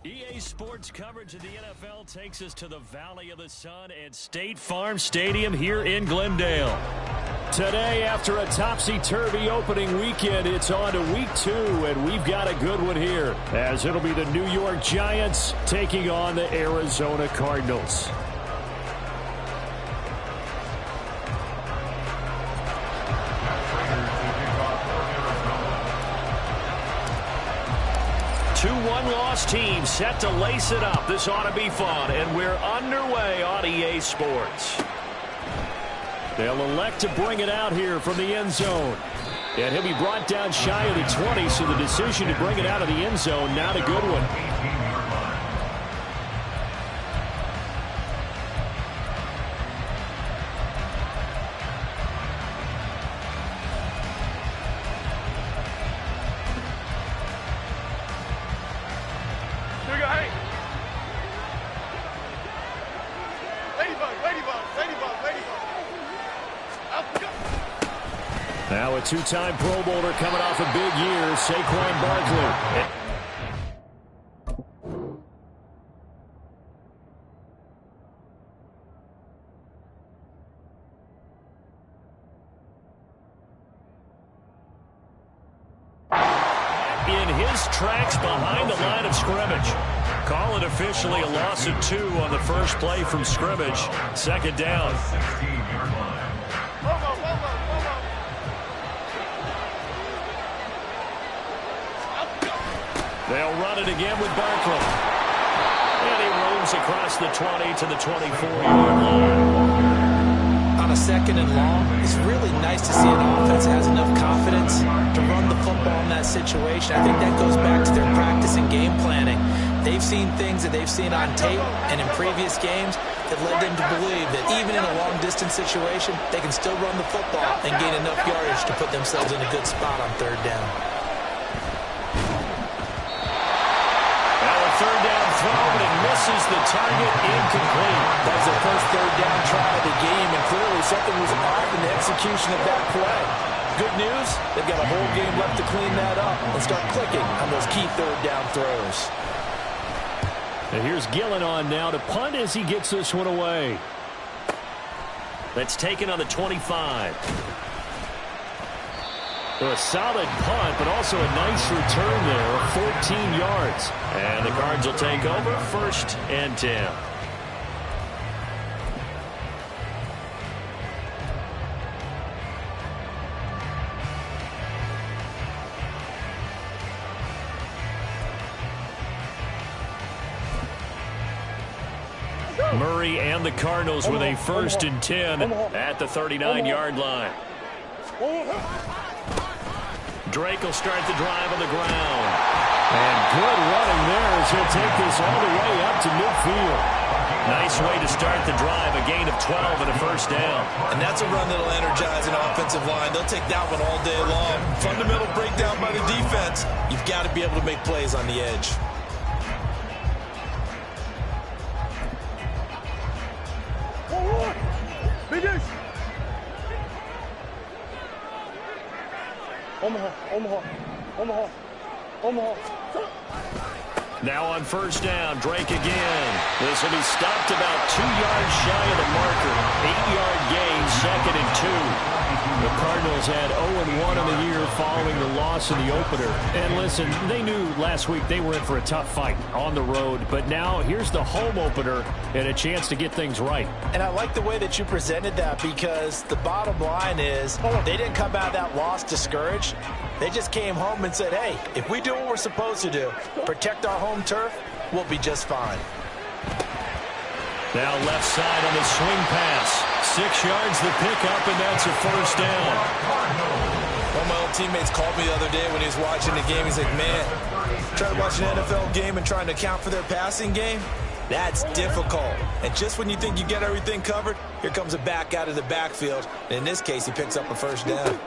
EA Sports coverage of the NFL takes us to the Valley of the Sun at State Farm Stadium here in Glendale. Today, after a topsy-turvy opening weekend, it's on to week 2, and we've got a good one here, as it'll be the New York Giants taking on the Arizona Cardinals. Two one-loss teams set to lace it up. This ought to be fun, and we're underway on EA Sports. They'll elect to bring it out here from the end zone. And he'll be brought down shy of the 20, so the decision to bring it out of the end zone, not a good one. Now a two-time Pro Bowler coming off a big year, Saquon Barkley. In his tracks behind the line of scrimmage. Call it officially a loss of 2 on the first play from scrimmage. Second down. They'll run it again with Barkley. And he roams across the 20 to the 24-yard line. On a second and long, it's really nice to see an offense that has enough confidence to run the football in that situation. I think that goes back to their practice and game planning. They've seen things that they've seen on tape and in previous games that led them to believe that even in a long-distance situation, they can still run the football and gain enough yardage to put themselves in a good spot on third down. Third down throw, but it misses the target, incomplete. That was their first third down try of the game, and clearly something was off in the execution of that play. Good news, they've got a whole game left to clean that up and start clicking on those key third down throws. And here's Gillen on now to punt as he gets this one away. That's taken on the 25. A solid punt, but also a nice return there of 14 yards. And the Cards will take over, 1st and 10. Murray and the Cardinals with a 1st and 10 at the 39-yard line. Drake will start the drive on the ground. And good running there as he'll take this all the way up to midfield. Nice way to start the drive, a gain of 12 and a 1st down. And that's a run that'll energize an offensive line. They'll take that one all day long. Fundamental breakdown by the defense. You've got to be able to make plays on the edge. Now on 1st down, Drake again. This will be stopped about 2 yards shy of the marker. 8-yard gain, 2nd and 2. The Cardinals had 0-1 on the year following the loss in the opener. And listen, they knew last week they were in for a tough fight on the road. But now here's the home opener and a chance to get things right. And I like the way that you presented that, because the bottom line is they didn't come out of that loss discouraged. They just came home and said, hey, if we do what we're supposed to do, protect our home turf, we'll be just fine. Now left side on the swing pass. 6 yards the pickup, and that's a 1st down. One of my old teammates called me the other day when he was watching the game. He's like, man, trying to watch an NFL game and trying to account for their passing game? That's difficult. And just when you think you get everything covered, here comes a back out of the backfield. And in this case, he picks up a 1st down.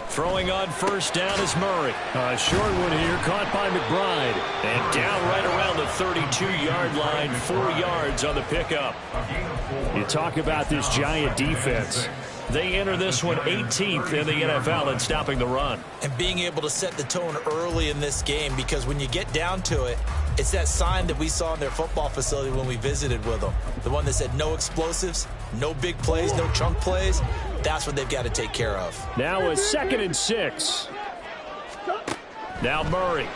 Throwing on 1st down is Murray. A short one here, caught by McBride. And down right around the 32-yard line, 4 yards on the pickup. You talk about this Giant defense. They enter this one 18th in the NFL in stopping the run. And being able to set the tone early in this game, because when you get down to it, it's that sign that we saw in their football facility when we visited with them. The one that said no explosives, no big plays, no chunk plays. That's what they've got to take care of. Now a 2nd and 6. Now Murray.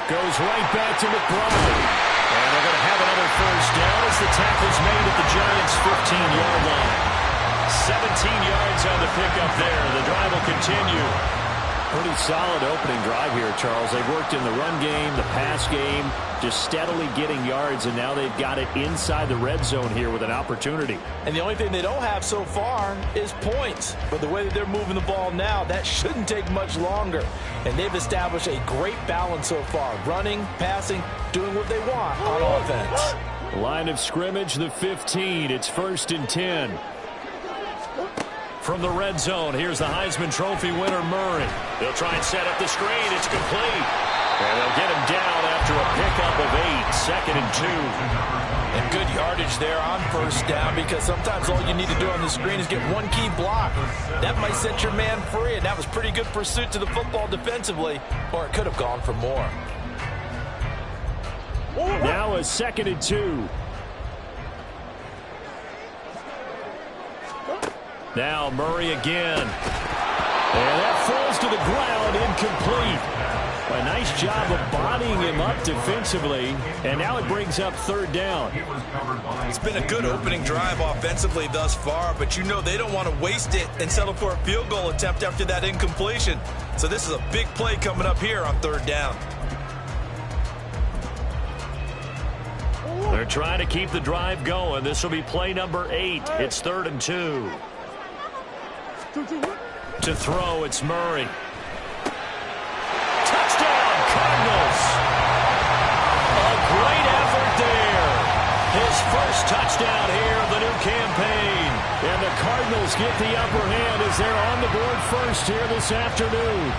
Goes right back to McBride. And they're going to have another first down as the tackle's made at the Giants' 15-yard line. 17 yards on the pickup there. The drive will continue. Pretty solid opening drive here, Charles. They've worked in the run game, the pass game, just steadily getting yards, and now they've got it inside the red zone here with an opportunity. And the only thing they don't have so far is points. But the way that they're moving the ball now, that shouldn't take much longer. And they've established a great balance so far. Running, passing, doing what they want on offense. Line of scrimmage, the 15. It's 1st and 10. From the red zone, here's the Heisman Trophy winner, Murray. They'll try and set up the screen. It's complete. And they'll get him down after a pickup of 8. 2nd and 2. And good yardage there on first down, because sometimes all you need to do on the screen is get one key block. That might set your man free, and that was pretty good pursuit to the football defensively, or it could have gone for more. Now a 2nd and 2. Now Murray again. And that falls to the ground, incomplete. A nice job of bodying him up defensively. And now it brings up 3rd down. It's been a good opening drive offensively thus far, but you know they don't want to waste it and settle for a field goal attempt after that incompletion. So this is a big play coming up here on 3rd down. They're trying to keep the drive going. This will be play number 8. It's 3rd and 2. To throw, it's Murray. Touchdown, Cardinals. A great effort there. His first touchdown here of the new campaign. And the Cardinals get the upper hand as they're on the board first here this afternoon.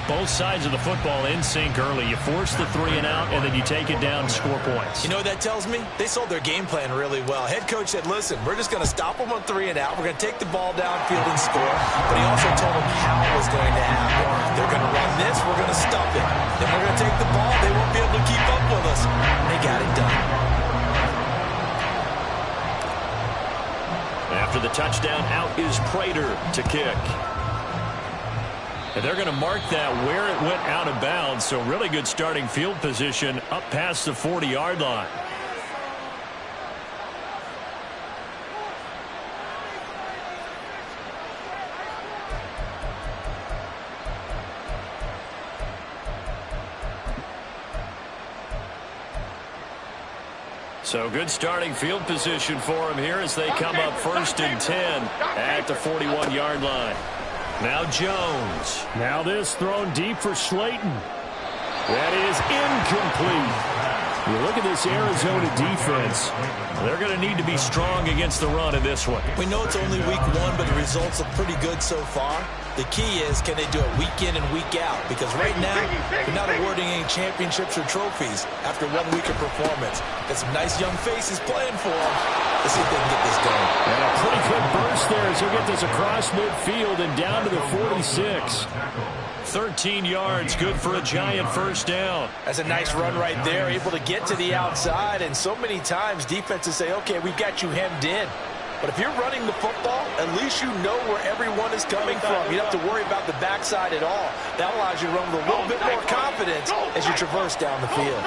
Both sides of the football in sync early. You force the 3 and out, and then you take it down, score points. You know what that tells me? They sold their game plan really well. Head coach said, listen, we're just going to stop them on 3 and out. We're going to take the ball downfield and score. But he also told them how it was going to happen. They're going to run this. We're going to stop it. Then we're going to take the ball. They won't be able to keep up with us. They got it done. After the touchdown, out is Prater to kick. And they're going to mark that where it went out of bounds. So really good starting field position up past the 40-yard line. So good starting field position for him here as they come up 1st and 10 at the 41-yard line. Now Jones. Now this thrown deep for Slayton. That is incomplete. You look at this Arizona defense. They're going to need to be strong against the run in this one. We know it's only week 1, but the results look pretty good so far. The key is, can they do it week in and week out? Because right now, they're not awarding any championships or trophies after 1 week of performance. Got some nice young faces playing for them. Let's see if they can get this going. And a pretty good burst there as he'll get this across midfield and down to the 46. 13 yards, good for a Giant first down. That's a nice run right there, able to get to the outside. And so many times defenses say, okay, we've got you hemmed in. But if you're running the football, at least you know where everyone is coming from. You don't have to worry about the backside at all. That allows you to run with a little bit more confidence as you traverse down the field.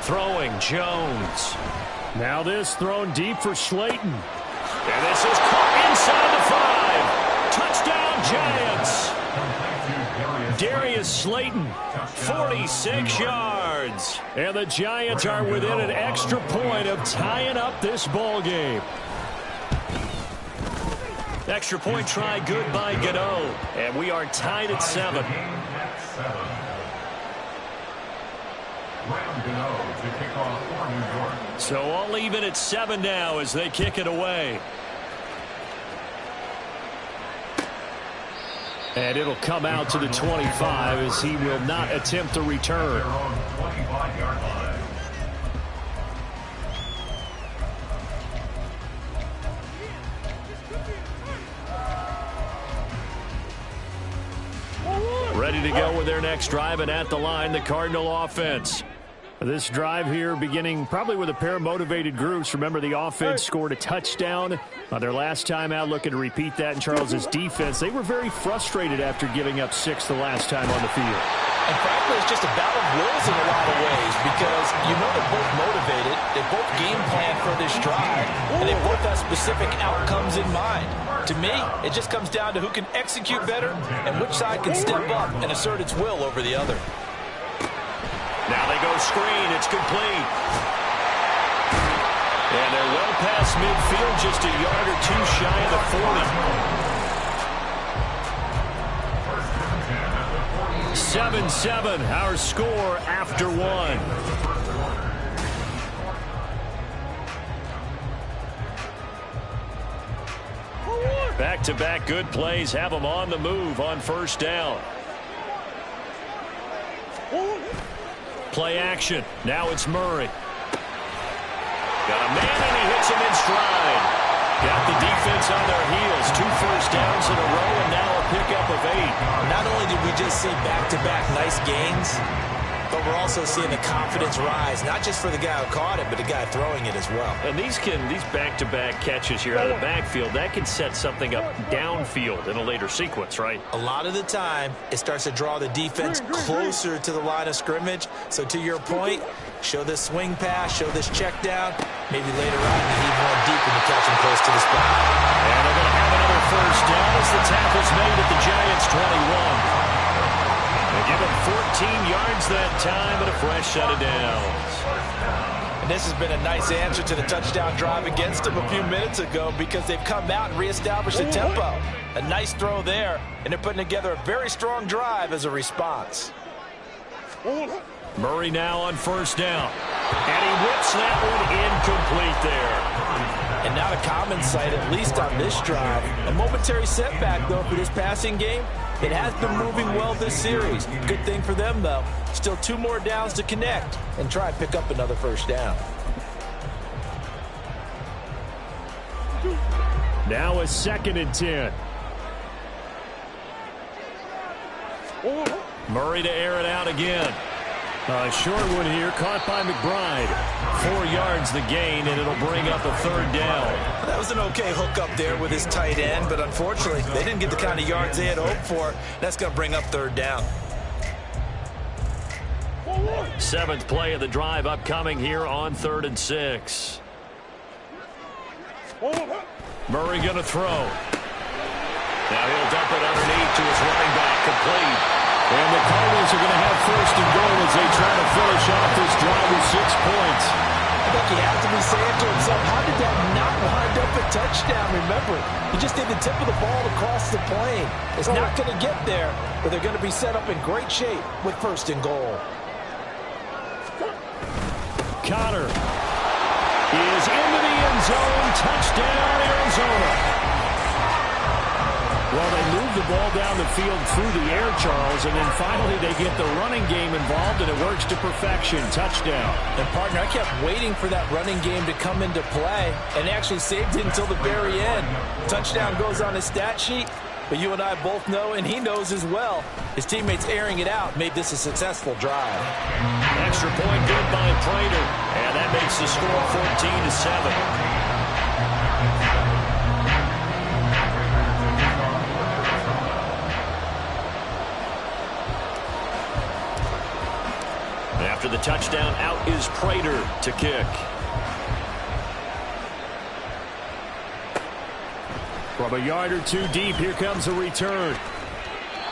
Throwing, Jones. Now this thrown deep for Slayton. And this is caught inside the 5. Touchdown, Giants. Darius Slayton, 46 yards. And the Giants are within an extra point of tying up this ball game. Extra point try good by Gano. And we are tied at 7. So all even at 7 now as they kick it away. And it'll come out to the 25 as he will not attempt to return. Ready to go with their next drive, and at the line, the Cardinal offense. This drive here beginning probably with a pair of motivated groups. Remember, the offense scored a touchdown their last time out, looking to repeat that in Charles's defense. They were very frustrated after giving up 6 the last time on the field. And frankly, it's just a battle of wills in a lot of ways because you know they're both motivated, they both game plan for this drive, and they both have specific outcomes in mind. To me, it just comes down to who can execute better and which side can step up and assert its will over the other. Now they go screen. It's complete. And they're well past midfield, just a yard or two shy of the 40. 7-7, our score after 1. Back-to-back good plays have them on the move on first down. Play action. Now it's Murray. Got a man, and he hits him in stride. Got the defense on their heels. 2 first downs in a row, and now a pickup of 8. Not only did we just see back-to-back nice gains, but we're also seeing the confidence rise, not just for the guy who caught it, but the guy throwing it as well. And these back-to-back catches here out of the backfield, that can set something up downfield in a later sequence, right? A lot of the time, it starts to draw the defense closer to the line of scrimmage. So to your point, show this swing pass, show this check down. Maybe later on, you need one deep and you catch him close to the spot. And they're going to have another first down as the tackle's made at the Giants' 21. They give him 14 yards that time, and a fresh set of downs. And this has been a nice answer to the touchdown drive against them a few minutes ago because they've come out and reestablished the tempo. A nice throw there, and they're putting together a very strong drive as a response. Murray now on first down. And he whips that one incomplete there. And not a common sight, at least on this drive. A momentary setback, though, for this passing game. It has been moving well this series. Good thing for them, though. Still 2 more downs to connect and try and pick up another first down. Now a 2nd and 10. Murray to air it out again. A short one here, caught by McBride. 4 yards the gain, and it'll bring up a 3rd down. That was an okay hook up there with his tight end, but unfortunately, they didn't get the kind of yards they had hoped for. That's going to bring up 3rd down. 7th play of the drive upcoming here on 3rd and 6. Murray going to throw. Now he'll dump it underneath to his running back, complete. And the Cardinals are going to have 1st and goal as they try to finish off this drive with 6 points. I think he has to be saying to himself, how did that not wind up a touchdown? Remember, he just did the tip of the ball across the plane. It's not going to get there, but they're going to be set up in great shape with 1st and goal. Connor is into the end zone. Touchdown, Arizona. Well, they move the ball down the field through the air, Charles, and then finally they get the running game involved, and it works to perfection. Touchdown. And, partner, I kept waiting for that running game to come into play and actually saved it until the very end. Touchdown goes on his stat sheet, but you and I both know, and he knows as well, his teammates airing it out made this a successful drive. Extra point good by Prater, and that makes the score 14-7. After the touchdown, out is Prater to kick. From a yard or 2 deep, here comes a return.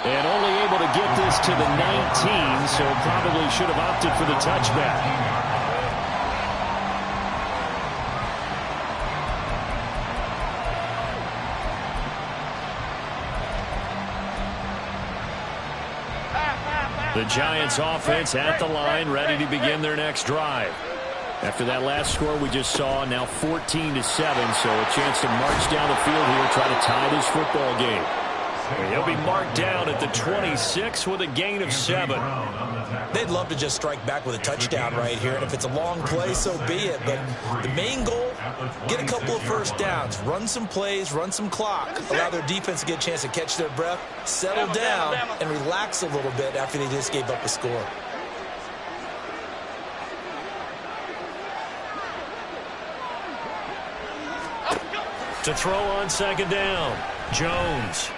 And only able to get this to the 19, so probably should have opted for the touchback. The Giants offense at the line, ready to begin their next drive. After that last score we just saw, now 14-7, so a chance to march down the field here, try to tie this football game. He'll be marked down at the 26 with a gain of 7. They'd love to just strike back with a touchdown right here, and if it's a long play, so be it. But the main goal, get a couple of first downs, run some plays, run some clock, allow their defense to get a chance to catch their breath, settle down, and relax a little bit after they just gave up a score. To throw on second down, Jones.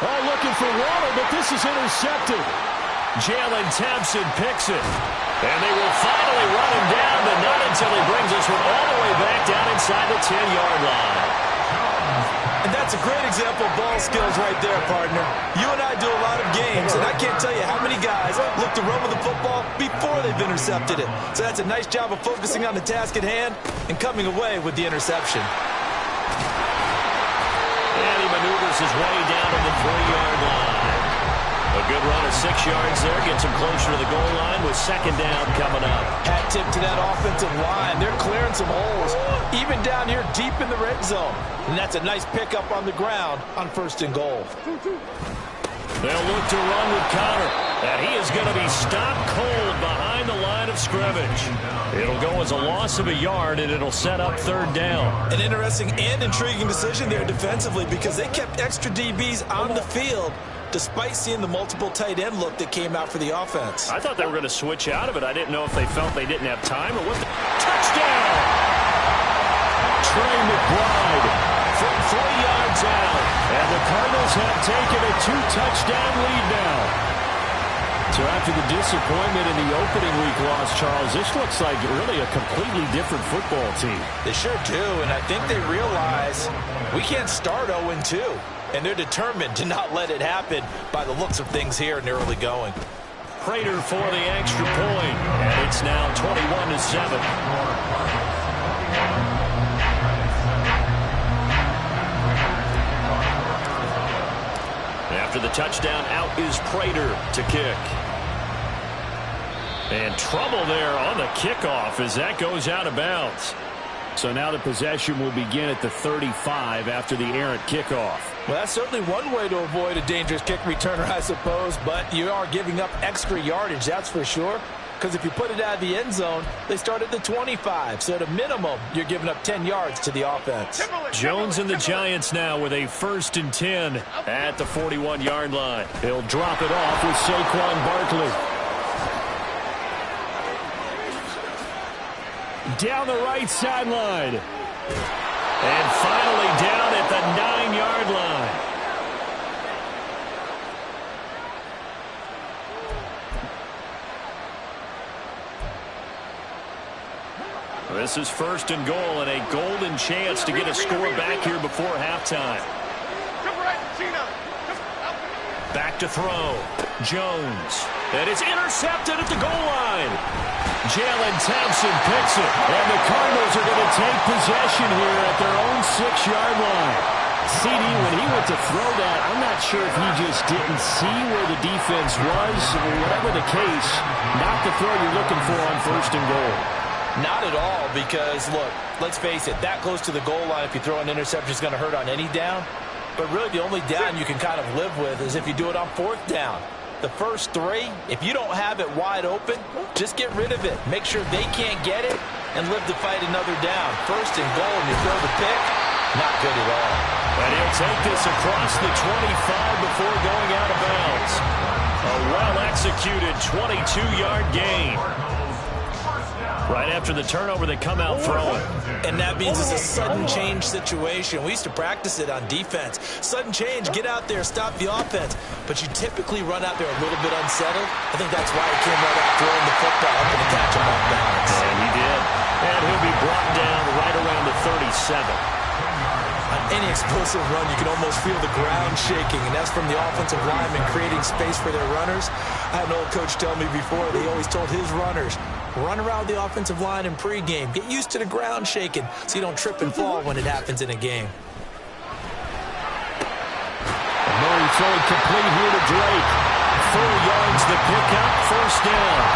Oh, looking for Waddle, but this is intercepted. Jalen Thompson picks it. And they will finally run him down, but not until he brings this one all the way back down inside the 10-yard line. And that's a great example of ball skills right there, partner. You and I do a lot of games, and I can't tell you how many guys look to run with the football before they've intercepted it. So that's a nice job of focusing on the task at hand and coming away with the interception. And he maneuvers his way down to the 3-yard line. A good run of 6 yards there. Gets him closer to the goal line with second down coming up. Hat tip to that offensive line. They're clearing some holes, even down here deep in the red zone. And that's a nice pickup on the ground on 1st and goal. They'll look to run with Connor. And he is going to be stopped cold behind the line of scrimmage. It'll go as a loss of a yard, and it'll set up 3rd down. An interesting and intriguing decision there defensively because they kept extra DBs on the field despite seeing the multiple tight end look that came out for the offense. I thought they were going to switch out of it. I didn't know if they felt they didn't have time or what. Touchdown! Trey McBride from 3 yards out. And the Cardinals have taken a 2-touchdown lead now. So after the disappointment in the opening week loss, Charles, this looks like really a completely different football team. They sure do, and I think they realize we can't start 0-2. And they're determined to not let it happen by the looks of things here in the early going. Prater for the extra point, and it's now 21-7. After the touchdown, out is Prater to kick. And trouble there on the kickoff as that goes out of bounds. So now the possession will begin at the 35 after the errant kickoff. Well, that's certainly one way to avoid a dangerous kick returner, I suppose, but you are giving up extra yardage, that's for sure. Because if you put it out of the end zone, they start at the 25. So at a minimum, you're giving up 10 yards to the offense. Jones and the Giants now with a 1st and 10 at the 41-yard line. He'll drop it off with Saquon Barkley. Down the right sideline. And finally down at the 9-yard line. This is 1st and goal and a golden chance to get a score back here before halftime. Back to throw. Jones. And it's intercepted at the goal line. Jalen Thompson picks it. And the Cardinals are going to take possession here at their own 6-yard line. CD, when he went to throw that, I'm not sure if he just didn't see where the defense was. Whatever the case, not the throw you're looking for on 1st and goal. Not at all, because, look, let's face it, that close to the goal line, if you throw an interception, is going to hurt on any down. But really, the only down you can kind of live with is if you do it on 4th down. The first 3, if you don't have it wide open, just get rid of it. Make sure they can't get it and live to fight another down. 1st and goal, and you throw the pick, not good at all. And he'll take this across the 25 before going out of bounds. A well-executed 22-yard gain. Right after the turnover, they come out throwing. And that means it's a sudden change situation. We used to practice it on defense. Sudden change, get out there, stop the offense. But you typically run out there a little bit unsettled. I think that's why he came right out throwing the football up and to catch him off balance. And he did. And he'll be brought down right around the 37. On any explosive run, you can almost feel the ground shaking, and that's from the offensive linemen creating space for their runners. I had an old coach tell me before, they always told his runners, run around the offensive line in pregame. Get used to the ground shaking so you don't trip and fall when it happens in a game. Murray throwing complete here to Drake. 4 yards the pickup, 1st down.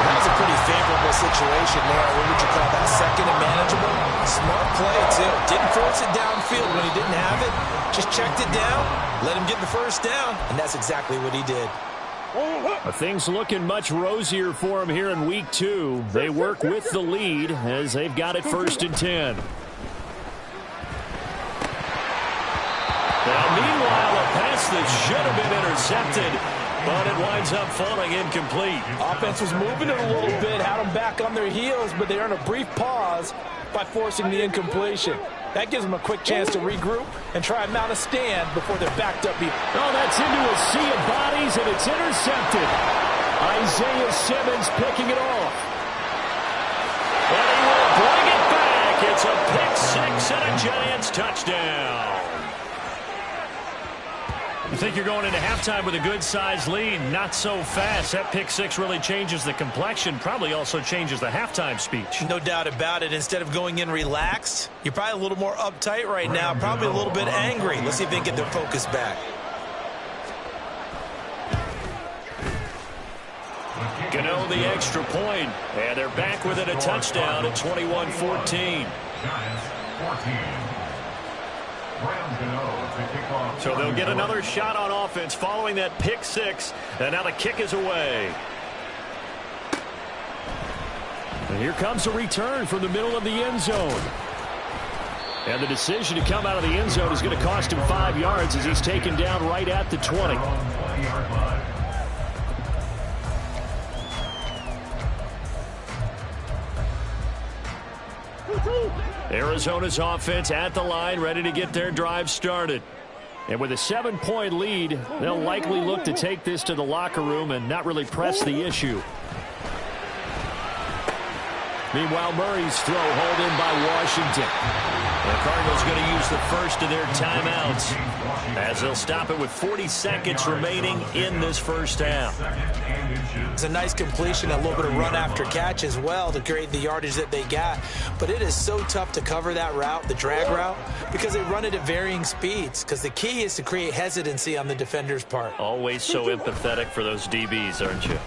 That was a pretty favorable situation there. What would you call that? 2nd and manageable? Smart play, too. Didn't force it downfield when he didn't have it. Just checked it down, let him get the first down, and that's exactly what he did. Things looking much rosier for him here in week 2. They work with the lead as they've got it 1st and 10. Now, meanwhile, a pass that should have been intercepted, but it winds up falling incomplete. Offense was moving it a little bit, had them back on their heels, but they earned a brief pause by forcing the incompletion. That gives them a quick chance to regroup and try and mount a stand before they're backed up. Oh, that's into a sea of bodies, and it's intercepted. Isaiah Simmons picking it off. And he will bring it back. It's a pick 6 and a Giants touchdown. You think you're going into halftime with a good-sized lead. Not so fast. That pick 6 really changes the complexion. Probably also changes the halftime speech. No doubt about it. Instead of going in relaxed, you're probably a little more uptight right now. Probably a little bit angry. Let's see if they can get their focus back. Gano the extra point. And they're back within a touchdown at 21-14. So they'll get another shot on offense following that pick 6. And now the kick is away. And here comes a return from the middle of the end zone. And the decision to come out of the end zone is going to cost him 5 yards as he's taken down right at the 20. Arizona's offense at the line, ready to get their drive started. And with a 7-point lead, they'll likely look to take this to the locker room and not really press the issue. Meanwhile, Murray's throw hauled in by Washington. The Cardinals going to use the first of their timeouts as they'll stop it with 40 seconds remaining in this first half. It's a nice completion, a little bit of run after catch as well to create the yardage that they got. But it is so tough to cover that route, the drag route, because they run it at varying speeds. Because the key is to create hesitancy on the defender's part. Always so empathetic for those DBs, aren't you?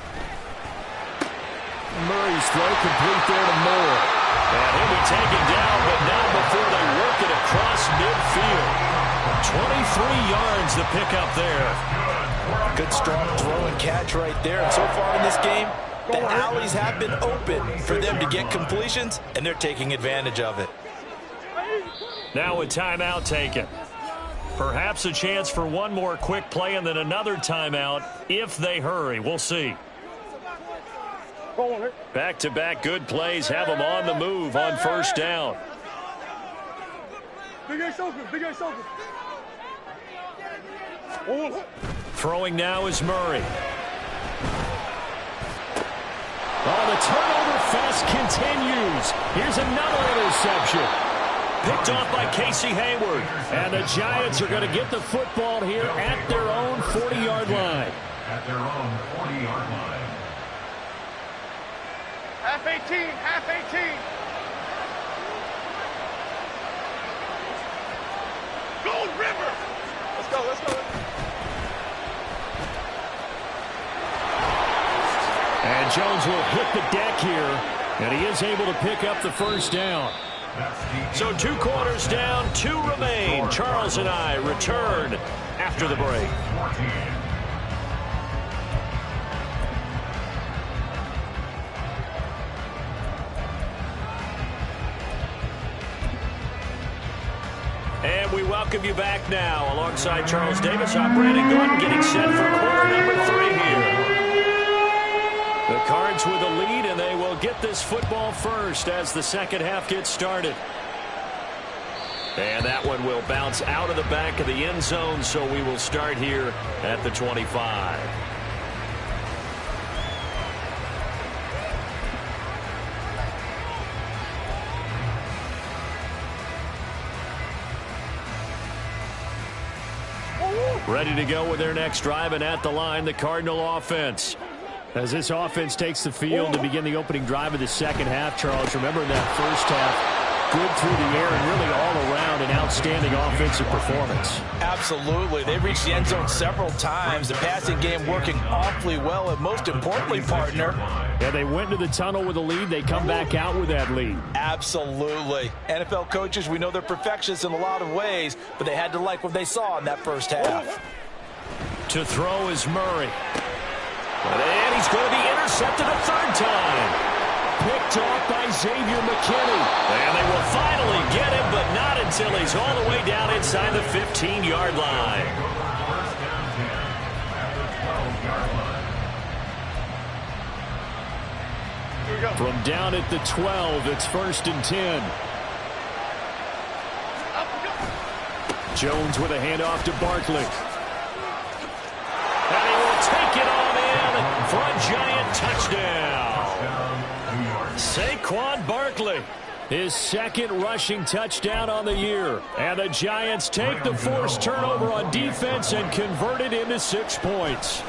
Murray's throw complete there to Moore. And he'll be taken down, but not before they work it across midfield. 23 yards the pickup there. Good strong throw and catch right there. And so far in this game, the alleys have been open for them to get completions, and they're taking advantage of it. Now a timeout taken. Perhaps a chance for one more quick play and then another timeout if they hurry. We'll see. Back-to-back good plays have them on the move on first down. Throwing now is Murray. Oh, the turnover fest continues. Here's another interception. Picked off by Casey Hayward. And the Giants are going to get the football here at their own 40-yard line. At their own 40-yard line. Half 18, half 18. Gold River. Let's go, let's go. And Jones will hit the deck here, and he is able to pick up the first down. So 2 quarters down, 2 remain. Charles and I return after the break. And we welcome you back now. Alongside Charles Davis, I'm Brandon Gordon, getting set for quarter number 3 here. The Cards with a lead, and they will get this football first as the second half gets started. And that one will bounce out of the back of the end zone, so we will start here at the 25. Ready to go with their next drive, and at the line, the Cardinal offense. As this offense takes the field to begin the opening drive of the second half, Charles, remember in that first half, Good through the air and really all around an outstanding offensive performance. Absolutely. They reached the end zone several times. The passing game working awfully well, and most importantly, partner. Yeah, they went to the tunnel with a lead. They come back out with that lead. Absolutely. NFL coaches, we know they're perfectionists in a lot of ways, but they had to like what they saw in that first half. To throw is Murray. And he's going to be intercepted a third time. Picked off by Xavier McKinney. And they will finally get him, but not until he's all the way down inside the 15-yard line. From down at the 12, it's 1st and 10. Jones with a handoff to Barkley. And he will take it on in for a giant touchdown. Saquon Barkley, his second rushing touchdown on the year. And the Giants take the forced turnover on defense and convert it into 6 points.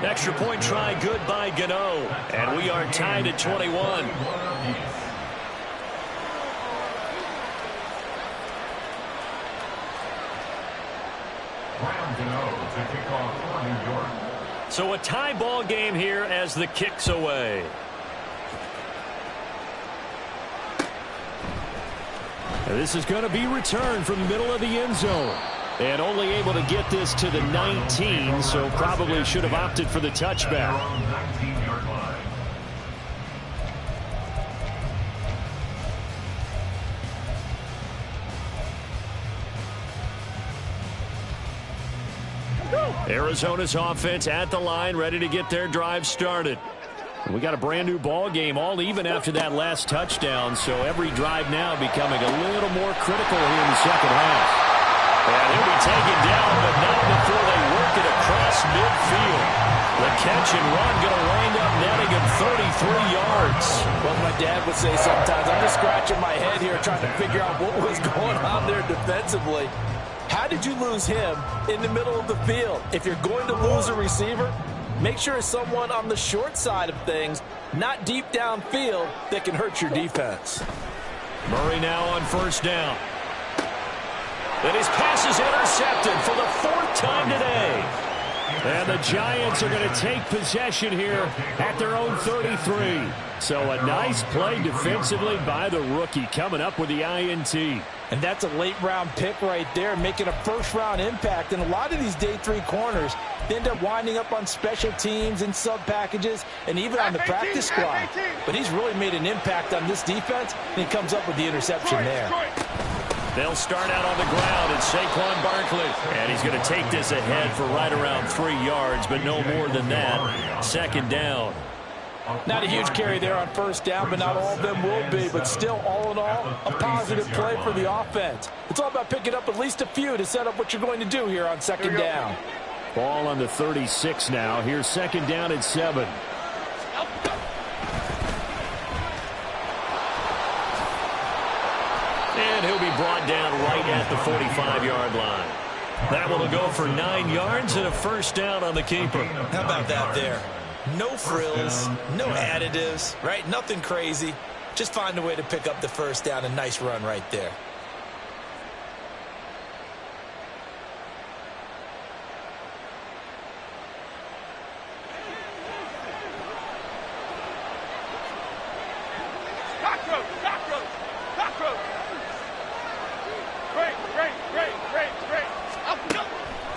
Extra point try good by Gano. And we are tied at 21. So a tie ball game here as the kick's away. And this is going to be returned from the middle of the end zone. And only able to get this to the 19, so probably should have opted for the touchback. Arizona's offense at the line, ready to get their drive started. We got a brand new ball game, all even after that last touchdown, so every drive now becoming a little more critical here in the second half. And he'll be taken down, but not before they work it across midfield. The catch and run going to wind up netting him 33 yards. Well, my dad would say sometimes, I'm just scratching my head here trying to figure out what was going on there defensively. How did you lose him in the middle of the field? If you're going to lose a receiver, make sure it's someone on the short side of things, not deep downfield, that can hurt your defense. Murray now on first down. And his pass is intercepted for the 4th time today. And the Giants are going to take possession here at their own 33. So a nice play defensively by the rookie coming up with the INT. And that's a late-round pick right there, making a first-round impact. And a lot of these day 3 corners end up winding up on special teams and sub-packages and even on the practice squad. But he's really made an impact on this defense, and he comes up with the interception there. They'll start out on the ground, and Saquon Barkley. And he's going to take this ahead for right around 3 yards, but no more than that. Second down. Not a huge carry there on first down, but not all of them will be. But still, all in all, a positive play for the offense. It's all about picking up at least a few to set up what you're going to do here on second down. Ball on the 36 now. Here's second down and 7. And he'll be brought down right at the 45-yard line. That one will go for 9 yards and a first down on the keeper. How about that there? No frills, no additives, right? Nothing crazy. Just find a way to pick up the first down. A nice run right there.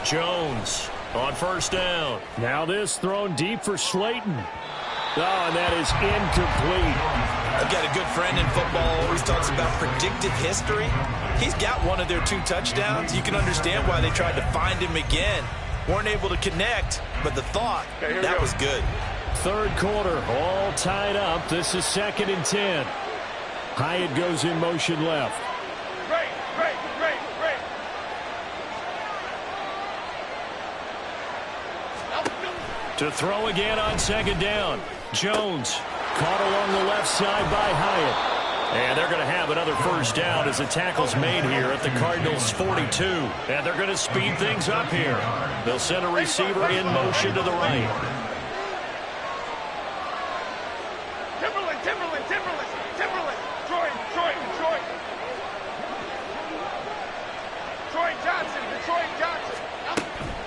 Jones on first down. Now this thrown deep for Slayton. Oh, and that is incomplete. I've got a good friend in football, always talks about predictive history. He's got one of their 2 touchdowns. You can understand why they tried to find him again. Weren't able to connect, but the thought, that was good. Third quarter, all tied up. This is second and 10. Hyatt goes in motion left. Great. To throw again on second down. Jones caught along the left side by Hyatt. And they're going to have another first down as the tackle's made here at the Cardinals' 42. And they're going to speed things up here. They'll send a receiver in motion to the right. Timberland.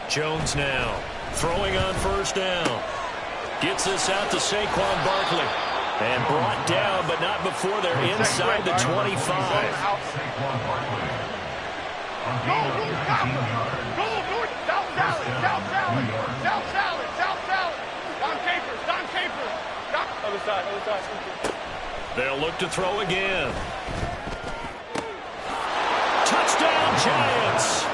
Jones now throwing on first down. Gets this out to Saquon Barkley. And brought down, but not before they're inside the 25. Saquon Barkley. Go, North, South Salad, South Salad, South Salad, South Salad. Don Capers. Other side. They'll look to throw again. Touchdown, Giants.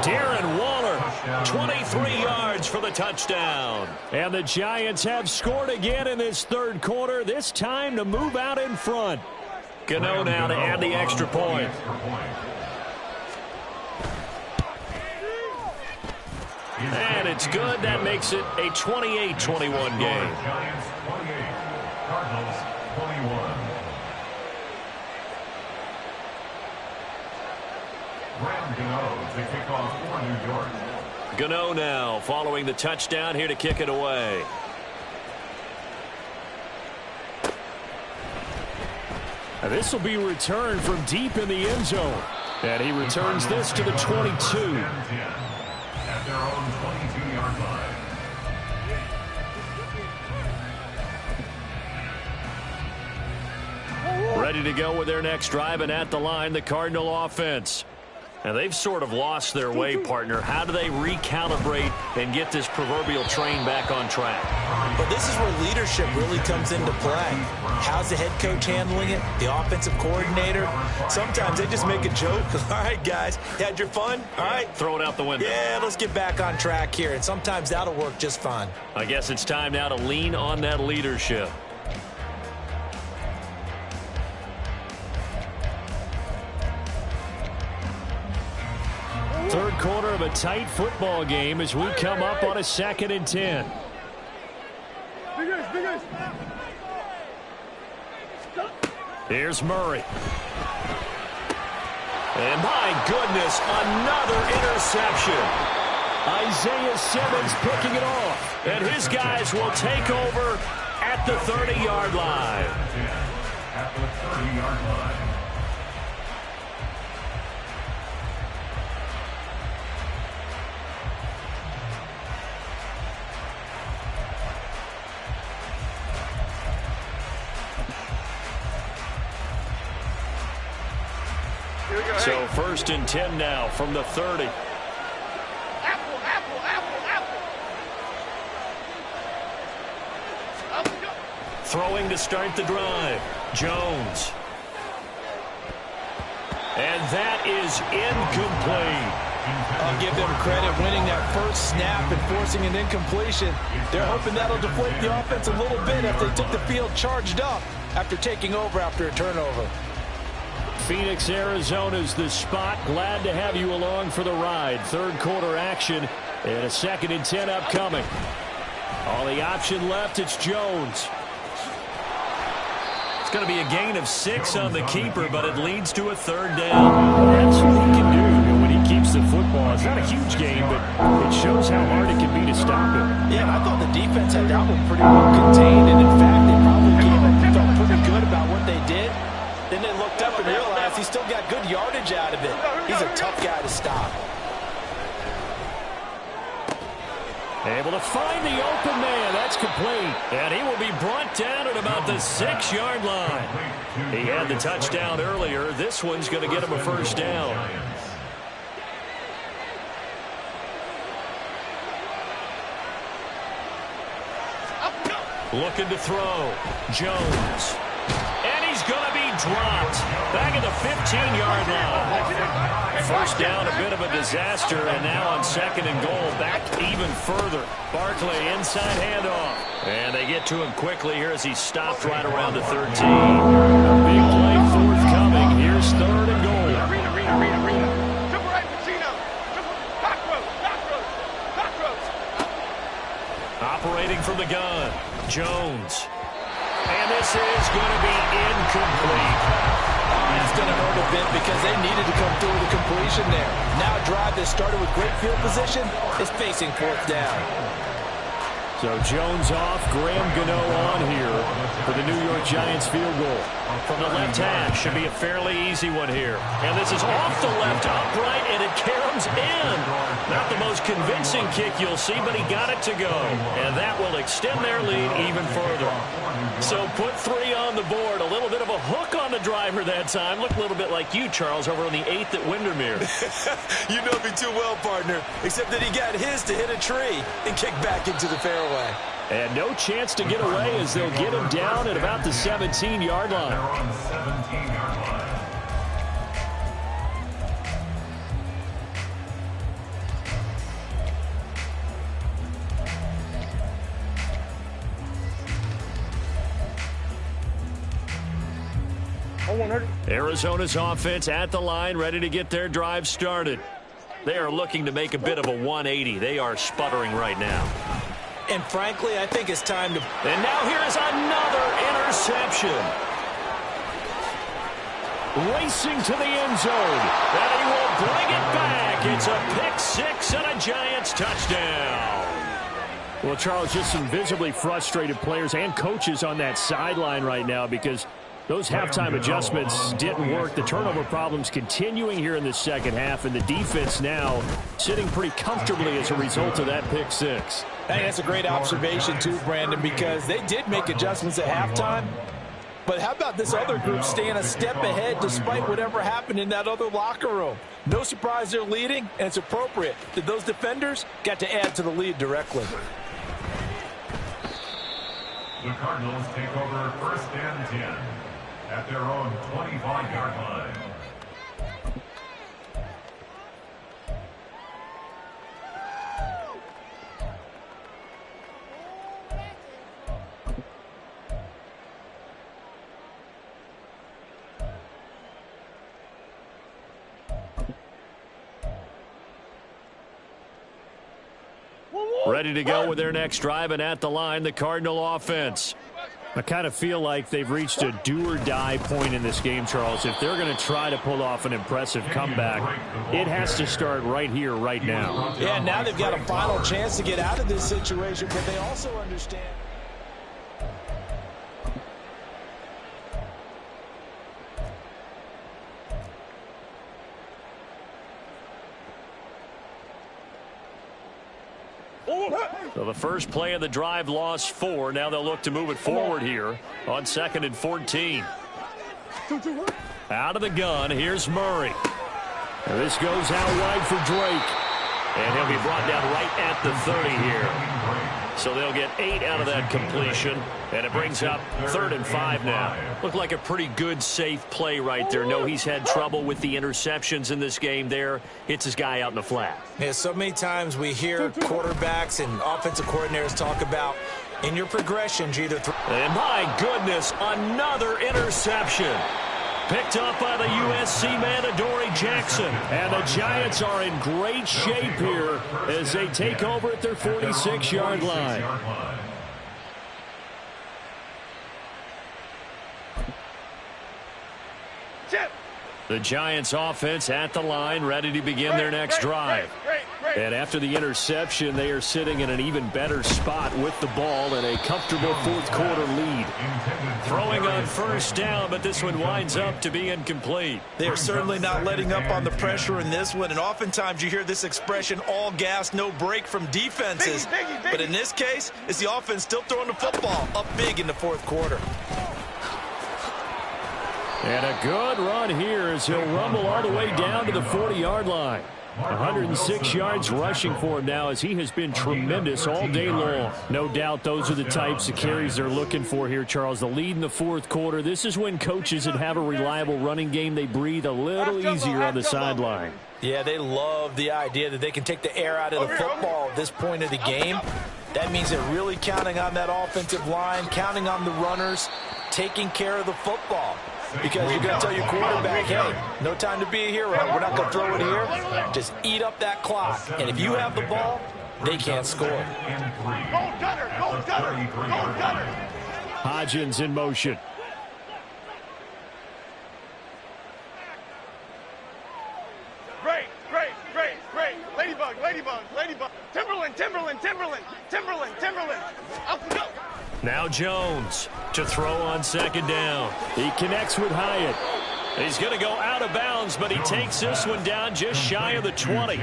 Darren Waller, 23 yards for the touchdown. And the Giants have scored again in this third quarter, this time to move out in front. Gano now to add the extra point. And it's good. That makes it a 28-21 game. Giants 28, Cardinals 21. Graham Gano to kick off for New York. Gano now following the touchdown here to kick it away. Now this will be returned from deep in the end zone. And he returns this to the 22. At their own 22-yard line. Ready to go with their next drive, and at the line, the Cardinal offense. Now, they've sort of lost their way, partner. How do they recalibrate and get this proverbial train back on track? But this is where leadership really comes into play. How's the head coach handling it? The offensive coordinator? Sometimes they just make a joke. All right, guys, you had your fun? All right. Throw it out the window. Yeah, let's get back on track here. And sometimes that'll work just fine. I guess it's time now to lean on that leadership. Third quarter of a tight football game as we come up on a 2nd and 10. Here's Murray. And my goodness, another interception. Isaiah Simmons picking it off. And his guys will take over at the 30-yard line. At the 30-yard line. So 1st and 10 now from the 30. Apple. Throwing to start the drive. Jones. And that is incomplete. I'll give them credit winning that first snap and forcing an incompletion. They're hoping that'll deflate the offense a little bit if they took the field charged up after taking over after a turnover. Phoenix, Arizona's the spot. Glad to have you along for the ride. Third quarter action and a 2nd and 10 upcoming. On the option left, it's Jones. It's going to be a gain of 6 on the keeper, but it leads to a 3rd down. That's what he can do when he keeps the football. It's not a huge game, but it shows how hard it can be to stop him. Yeah, I thought the defense had that one pretty well contained, and in fact, they probably felt pretty good about what they did. Then they looked up and realized he still got good yardage out of it. He's a tough guy to stop. Able to find the open man. That's complete. And he will be brought down at about the 6-yard line. He had the touchdown earlier. This one's going to get him a 1st down. Looking to throw. Jones. And he's going to be dropped back at the 15-yard line. First down, a bit of a disaster, and now on 2nd and goal, back even further. Barkley inside handoff. And they get to him quickly here as he stopped right around the 13. A big play forthcoming. Here's 3rd and goal. Triple right, Pacino. Cockroach. Operating from the gun. Jones. And this is going to be incomplete. That's going to hurt a bit because they needed to come through with a completion there. Now a drive that started with great field position is facing 4th down. So Jones off, Graham Gano on here for the New York Giants field goal. From the left hash, should be a fairly easy one here. And this is off the left upright, and it caroms in. Not the most convincing kick you'll see, but he got it to go. And that will extend their lead even further. So put 3 on the board. A little bit of a hook on the driver that time. Looked a little bit like you, Charles, over on the 8th at Windermere. You know me too well, partner, except that he got his to hit a tree and kick back into the fairway. And no chance to get away as they'll get him down at about the 17-yard line. They're on the 17-yard line. Arizona's offense at the line, ready to get their drive started. They are looking to make a bit of a 180. They are sputtering right now. And frankly, I think it's time to... And now here is another interception. Racing to the end zone. And he will bring it back. It's a pick-6 and a Giants touchdown. Well, Charles, just some visibly frustrated players and coaches on that sideline right now because those halftime adjustments didn't work. The turnover problems continuing here in the second half, and the defense now sitting pretty comfortably as a result of that pick-6. I think that's a great observation too, Brandon, because they did make adjustments at halftime. But how about this other group staying a step ahead despite whatever happened in that other locker room? No surprise they're leading, and it's appropriate that those defenders got to add to the lead directly. The Cardinals take over 1st and 10 at their own 25-yard line. Ready to go with their next drive, and at the line, the Cardinal offense. I kind of feel like they've reached a do-or-die point in this game, Charles. If they're going to try to pull off an impressive comeback, it has to start right here, right now. Yeah, now they've got a final chance to get out of this situation, but they also understand. So the first play of the drive lost 4. Now they'll look to move it forward here on 2nd and 14. Out of the gun, here's Murray. And this goes out wide for Drake. And he'll be brought down right at the 30 here. So they'll get 8 out of that completion. And it brings up 3rd and 5 now. Looked like a pretty good, safe play right there. No, he's had trouble with the interceptions in this game there. Hits his guy out in the flat. Yeah, so many times we hear quarterbacks and offensive coordinators talk about in your progressions, you either and my goodness, another interception. Picked up by the USC man, Adoree Jackson. And the Giants are in great shape here as they take over at their 46-yard line. The Giants offense at the line, ready to begin their next drive. And after the interception, they are sitting in an even better spot with the ball and a comfortable fourth-quarter lead. Throwing on first down, but this one winds up to be incomplete. They are certainly not letting up on the pressure in this one, and oftentimes you hear this expression, all gas, no break from defenses. But in this case, it's the offense still throwing the football up big in the fourth quarter. And a good run here as he'll rumble all the way down to the 40-yard line. 106 yards rushing for him now as he has been tremendous all day long. No doubt those are the types of carries they're looking for here, Charles. The lead in the fourth quarter. This is when coaches that have a reliable running game, they breathe a little easier on the sideline. Yeah, they love the idea that they can take the air out of the football at this point of the game. That means they're really counting on that offensive line, counting on the runners, taking care of the football. Because you're going to tell your quarterback, hey, no time to be a hero. We're not going to throw it here. Just eat up that clock. And if you have the ball, they can't score. Go Gunner! Go Gunner! Go Gunner! Hodgins in motion. Great, great, great, great. Ladybug, ladybug, ladybug. Timberland, Timberland, Timberland, Timberland, Timberland. Up we go. Now Jones to throw on second down. He connects with Hyatt. He's going to go out of bounds, but he takes this one down just shy of the 20.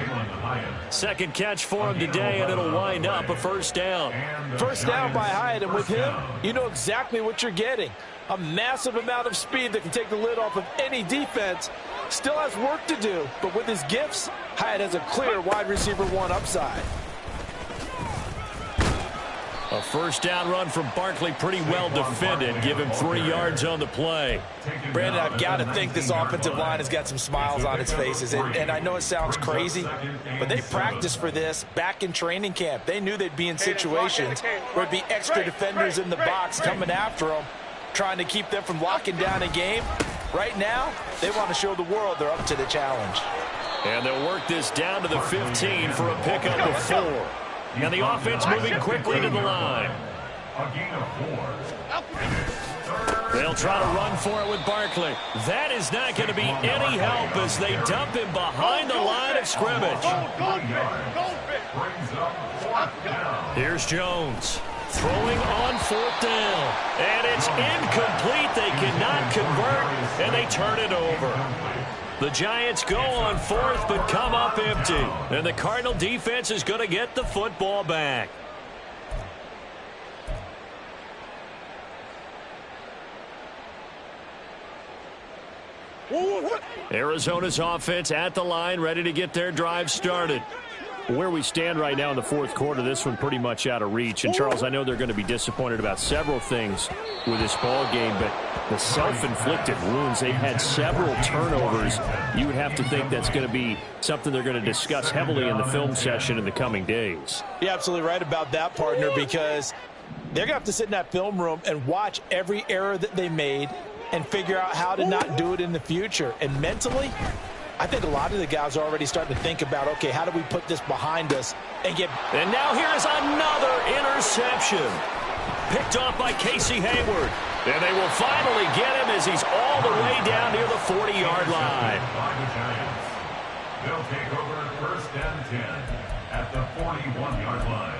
Second catch for him today, and it'll wind up a first down. First down by Hyatt, and with him, you know exactly what you're getting. A massive amount of speed that can take the lid off of any defense. Still has work to do, but with his gifts, Hyatt has a clear wide receiver 1 upside. A first down run from Barkley, pretty well defended. Give him 3 yards on the play. Brandon, I've got to think this offensive line has got some smiles on its faces. And I know it sounds crazy, but they practiced for this back in training camp. They knew they'd be in situations where there'd be extra defenders in the box coming after them, trying to keep them from locking down a game. Right now, they want to show the world they're up to the challenge. And they'll work this down to the 15 for a pickup of 4. And the offense moving quickly to the line. A gain of 4. They'll try to run for it with Barkley. That is not going to be any help as they dump him behind the line of scrimmage. Here's Jones throwing on 4th down. And it's incomplete. They cannot convert, and they turn it over. The Giants go on 4th, but come up empty. And the Cardinal defense is going to get the football back. Arizona's offense at the line, ready to get their drive started. Where we stand right now in the 4th quarter, this one pretty much out of reach. And, Charles, I know they're going to be disappointed about several things with this ball game, but the self-inflicted wounds, they've had several turnovers. You would have to think that's going to be something they're going to discuss heavily in the film session in the coming days. You're absolutely right about that, partner, because they're going to have to sit in that film room and watch every error that they made and figure out how to not do it in the future. And mentally, I think a lot of the guys are already starting to think about, okay, how do we put this behind us and get... And now here is another interception. Picked off by Casey Hayward. And they will finally get him as he's all the way down near the 40-yard line. They'll take over 1st and 10 at the 41-yard line.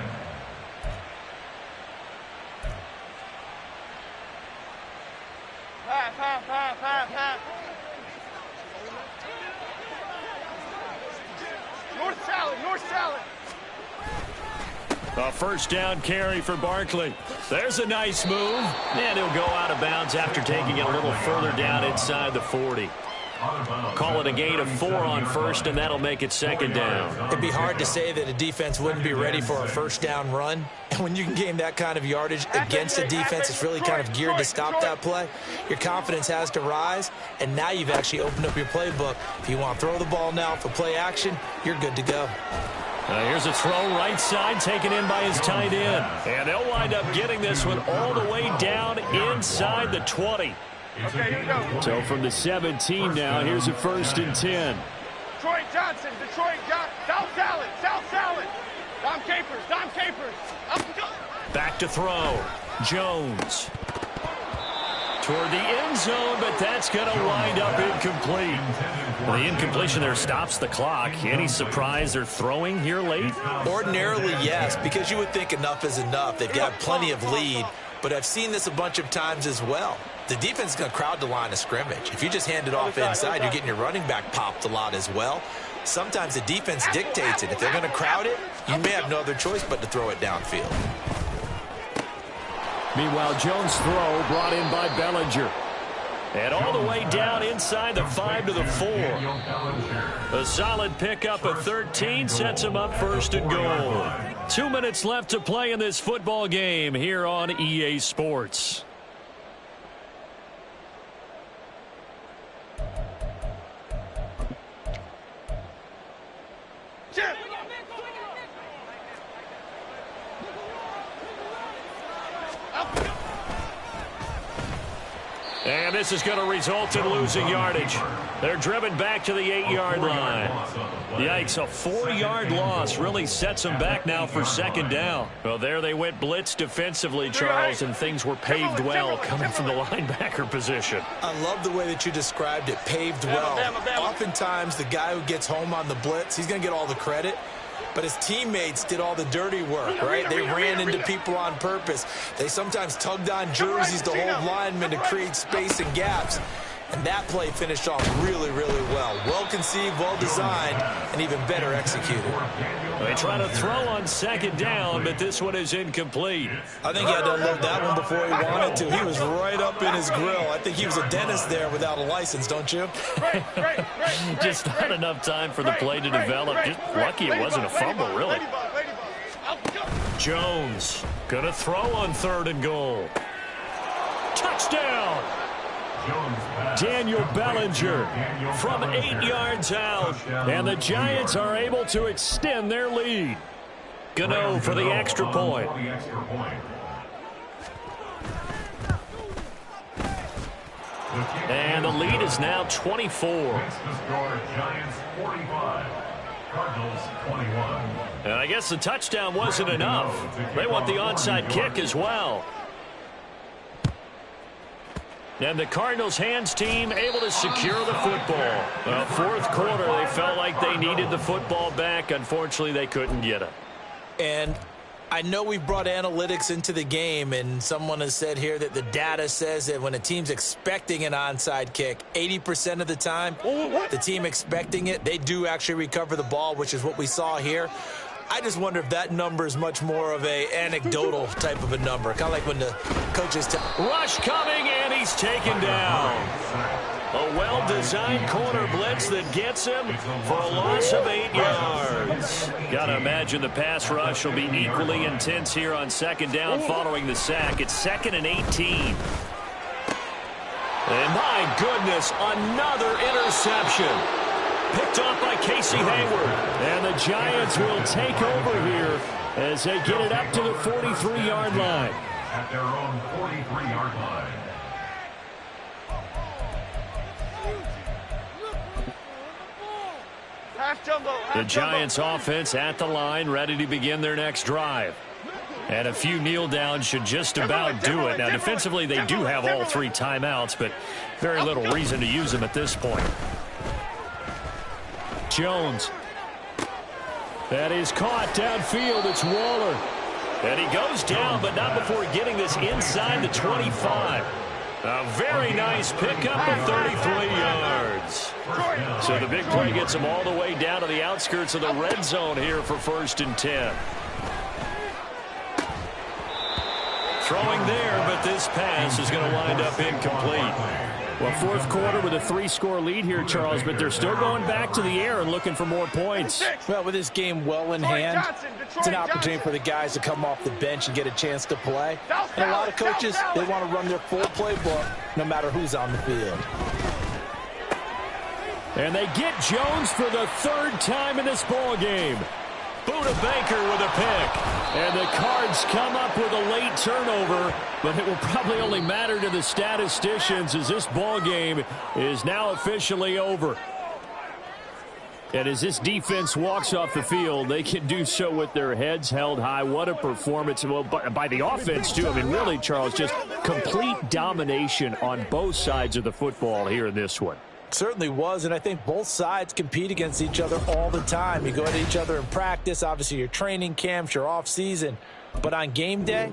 North salad, north salad. A first down carry for Barkley. There's a nice move. And he'll go out of bounds after taking it a little further down inside the 40. Call it a gain of 4 on 1st, and that'll make it 2nd down. It'd be hard to say that a defense wouldn't be ready for a first down run. And when you can gain that kind of yardage against a defense that's really kind of geared to stop that play, your confidence has to rise, and now you've actually opened up your playbook. If you want to throw the ball now for play action, you're good to go. Here's a throw right side taken in by his tight end. And they'll wind up getting this one all the way down inside the 20. Okay, here we go. So from the 17 now, here's a 1st and 10. Detroit Johnson, Detroit Johnson. South salad, South salad. Dom Capers, Dom Capers. Up we go. Back to throw. Jones. Toward the end zone, but that's going to wind up incomplete. Well, the incompletion there stops the clock. Any surprise they're throwing here late? Ordinarily, yes, because you would think enough is enough. They've got plenty of lead, but I've seen this a bunch of times as well. The defense is going to crowd the line of scrimmage. If you just hand it off inside, you're getting your running back popped a lot as well. Sometimes the defense dictates it. If they're going to crowd it, you may have no other choice but to throw it downfield. Meanwhile, Jones' throw brought in by Bellinger. And all the way down inside the 5 to the 4. A solid pickup of 13 sets him up 1st and goal. 2 minutes left to play in this football game here on EA Sports. And this is going to result in losing yardage. They're driven back to the 8-yard line. Yikes, a 4-yard loss really sets them back now for second down. Well, there they went blitz defensively, Charles, and things were paved well coming from the linebacker position. I love the way that you described it, paved well. Oftentimes, the guy who gets home on the blitz, he's going to get all the credit. But his teammates did all the dirty work, right? They ran into people on purpose. They sometimes tugged on jerseys to hold linemen to create space and gaps. And that play finished off really, really well. Well-conceived, well-designed, and even better executed. They try to throw on second down, but this one is incomplete. I think he had to unload that one before he wanted to. He was right up in his grill. I think he was a dentist there without a license, don't you? Just not enough time for the play to develop. Just lucky it wasn't a fumble, really. Jones gonna throw on 3rd and goal. Touchdown! Daniel Bellinger from 8 yards out, and the Giants are able to extend their lead. Gano for the extra point. And the lead is now 24. And I guess the touchdown wasn't enough. They want the onside kick as well. And the Cardinals' hands team able to secure the football. Well, 4th quarter, they felt like they needed the football back. Unfortunately, they couldn't get it. And I know we brought analytics into the game, and someone has said here that the data says that when a team's expecting an onside kick, 80% of the time, the team expecting it, they do actually recover the ball, which is what we saw here. I just wonder if that number is much more of a anecdotal type of a number, kind of like when the coaches tell. Rush coming, and he's taken down. A well-designed corner blitz that gets him for a loss of 8 yards. Got to imagine the pass rush will be equally intense here on second down following the sack. It's 2nd and 18. And my goodness, another interception. Picked off by Casey Hayward. And the Giants will take over here as they get it up to the 43-yard line. At their own 43-yard line. The Giants offense at the line, ready to begin their next drive. And a few kneel downs should just about do it. Now, defensively, they do have all 3 timeouts, but very little reason to use them at this point. Jones. That is caught downfield. It's Waller. And he goes down, but not before getting this inside the 25. A very nice pickup of 33 yards. So the big play gets him all the way down to the outskirts of the red zone here for 1st and 10. Throwing there, but this pass is going to wind up incomplete. Well, 4th quarter with a 3-score lead here, Charles, but they're still going back to the air and looking for more points. Well, with this game well in hand, it's an opportunity for the guys to come off the bench and get a chance to play. And a lot of coaches, they want to run their full playbook no matter who's on the field. And they get Jones for the 3rd time in this ball game. Buda Baker with a pick. And the Cards come up with a late turnover, but it will probably only matter to the statisticians as this ball game is now officially over. And as this defense walks off the field, they can do so with their heads held high. What a performance. Well, by the offense, too. I mean, really, Charles, just complete domination on both sides of the football here in this one. Certainly was, and I think both sides compete against each other all the time. You go at each other in practice, obviously your training camps, your off season, but on game day,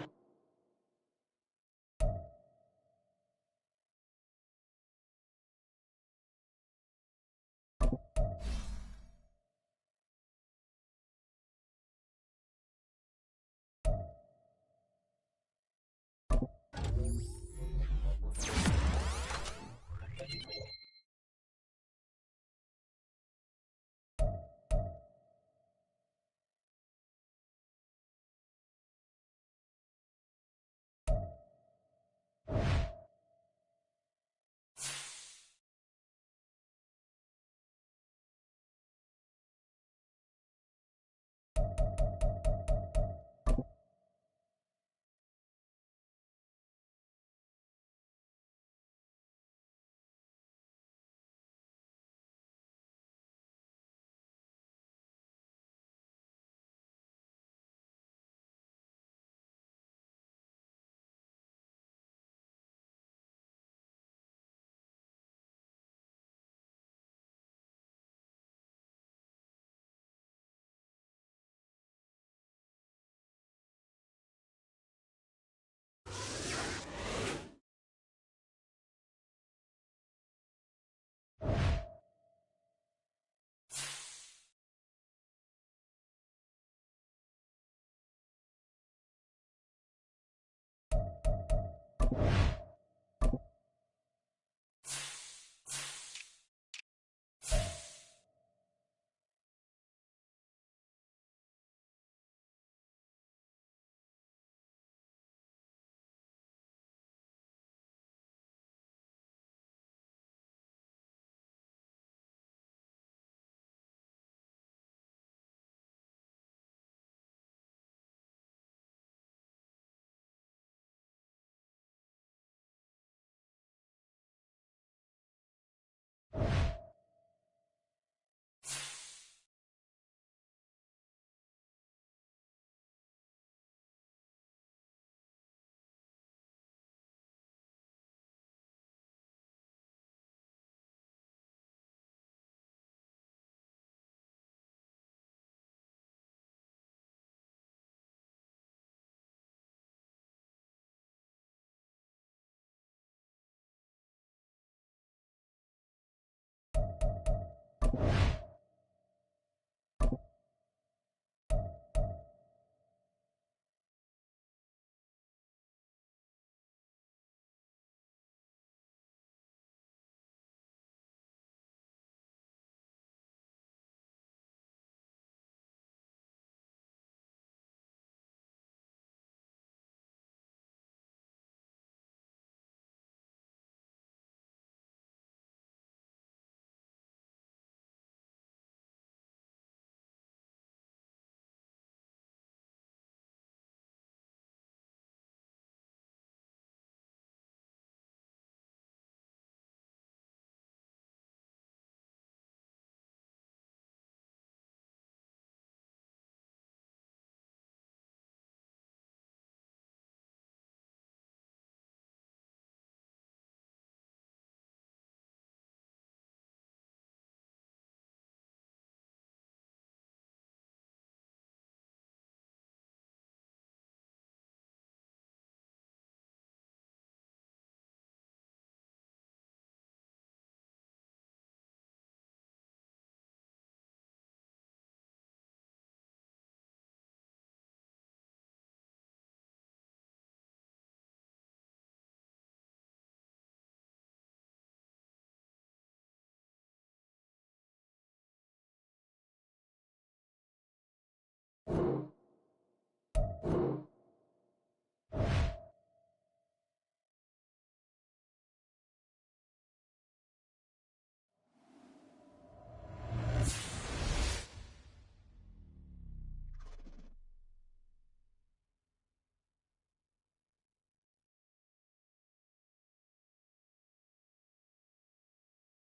Bye.